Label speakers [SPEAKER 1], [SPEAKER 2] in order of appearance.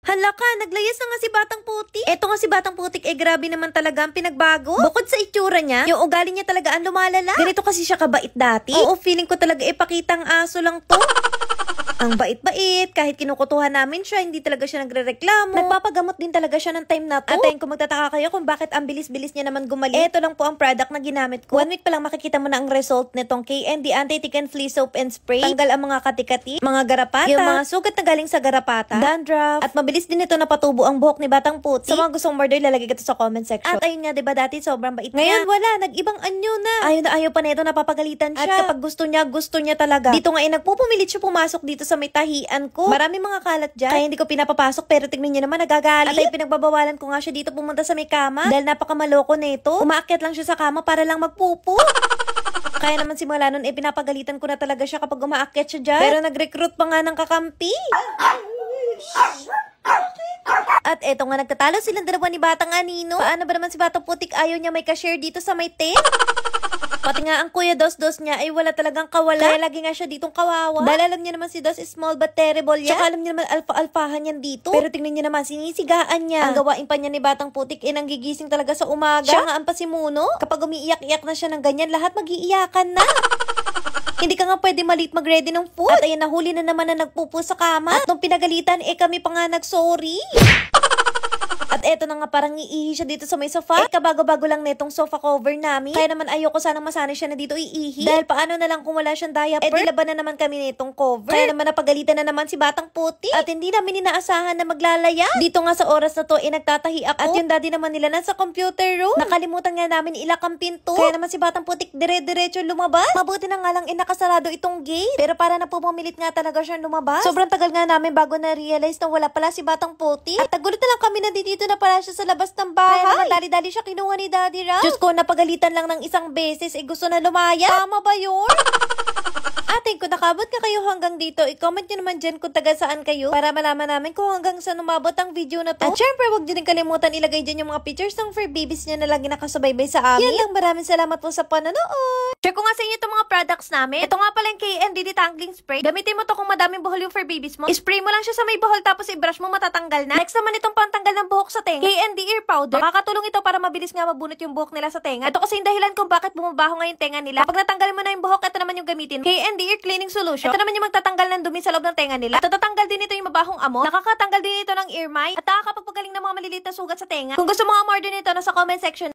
[SPEAKER 1] Hala ka, naglayas na nga si Batang Putik. Eto nga si Batang Putik, grabe naman talaga ang pinagbago. Bukod sa itsura niya, yung ugali niya talaga ang lumalala. Ganito kasi siya kabait dati. Oo, feeling ko talaga pakitang aso lang to. Ang bait-bait, kahit kinukutuhan namin siya, hindi talaga siya nagrereklamo. Nagpapagamot din talaga siya ng time na to. At ayun, kung magtataka kayo kung bakit ang bilis-bilis niya naman gumaling, eto lang po ang product na ginamit ko. 1 week pa lang makikita mo na ang result nitong KND Anti-Tick and Flea Soap and Spray. Tanggal ang mga kati-kati, mga garapata, yung mga sugat na galing sa garapata, dandruff, at mabilis din ito napatubo ang buhok ni Batang Putik. Sa mga gustong order, lalagay ko ito sa comment section. At ayun nga, diba dati sobrang bait niya. Ngayon wala, nag-ibang anyo na. Ayaw pa na ito, napapagalitan siya. At kapag gusto niya talaga. Dito nga nagpupumilit siya pumasok dito sa may tahian ko. Marami mga kalat dyan. Kaya hindi ko pinapapasok, pero tignan niyo naman, nagagalit. At ay pinagbabawalan ko nga siya dito pumunta sa may kama. Dahil napakamaloko nito. Umaakyat lang siya sa kama para lang magpupo. Kaya naman simula nun, pinapagalitan ko na talaga siya kapag umaakyat siya dyan. Pero nag-recruit pa nga ng kakampi. At eto nga, nagtatalo silang dalawa ni Batang Anino. Paano ba naman si Batang Putik ayaw niya may ka-share dito sa may tent? Pati nga ang Kuya Dos niya ay wala talagang kawala. Kaya lagi nga siya ditong kawawa. Dahil alam niya naman si Dos is small but terrible yan. Tsaka alam niya naman alfa-alfahan yan dito. Pero tingnan niya naman, sinisigaan niya. Ang gawain pa niya ni Batang Putik nanggigising talaga sa umaga. Siya nga ang pasimuno. Kapag umiiyak-iyak na siya ng ganyan, lahat mag-iiyakan na. Hindi ka nga pwede malit mag-ready ng food. At ayan, nahuli na naman na nagpupo sa kama. At nung pinagalitan, kami pa nga nag-sorry. At eto na nga, parang iihi siya dito sa may sofa. Kabago-bago lang netong sofa cover namin. Kaya naman ayoko sanang masanay siya na dito iihi. Dahil paano na lang kung wala siyang diaper? Di laban na naman kami netong cover. Kaya naman napagalitan na naman si Batang Putik. At hindi namin inaasahan na maglalaya. Dito nga sa oras na to, nagtatahi ako. At yung daddy naman nila nasa computer room. Nakalimutan nga namin ilak ang pinto. Kaya naman si Batang Putik dire-diretso lumabas. Mabuti na nga lang nakasarado itong gate. Pero para na pumilit nga talaga siyang lumabas. Sobrang tagal nga namin bago na-realize na wala pala si Batang Putik. At nagulat na lang kami na dito na pala siya sa labas ng bahay. Kaya naman dali-dali siya kinuha ni Daddy Ram. Diyos ko, napagalitan lang ng isang beses, gusto na lumaya. Tama ba yun? Ating, kung nakabot ka kayo hanggang dito, i-comment nyo naman dyan kung taga saan kayo para malaman namin kung hanggang saan umabot ang video na to. At syempre, huwag nyo din kalimutan ilagay dyan yung mga pictures ng fur babies nyo na lagi nakasubaybay sa amin. Yan lang, maraming salamat po sa panonood. Share ko nga sa inyo itong mga products namin. Ito nga pala yung KND Detangling Spray. Gamitin mo to kung madaming buhol yung fur babies mo. I-spray mo lang siya sa may buhol tapos i-brush mo, matatanggal na. Next naman itong pantanggal ng buhok sa tenga. KND Ear Powder. Makakatulong ito para mabilis nga mabunot yung buhok nila sa tenga. Ito kasi yung dahilan kung bakit bumabaho nga yung tenga nila. Kapag natanggal mo na yung buhok, ito naman yung gamitin. KND Ear Cleaning Solution. Ito naman yung magtatanggal ng dumi sa loob ng tenga nila. At tatanggal din ito yung mabahong amo. Nakakatanggal din ito ng ear mite. At nakakapagpagaling ng mga maliliit na sugat sa tenga. Kung gusto mo order nito, nasa comment section.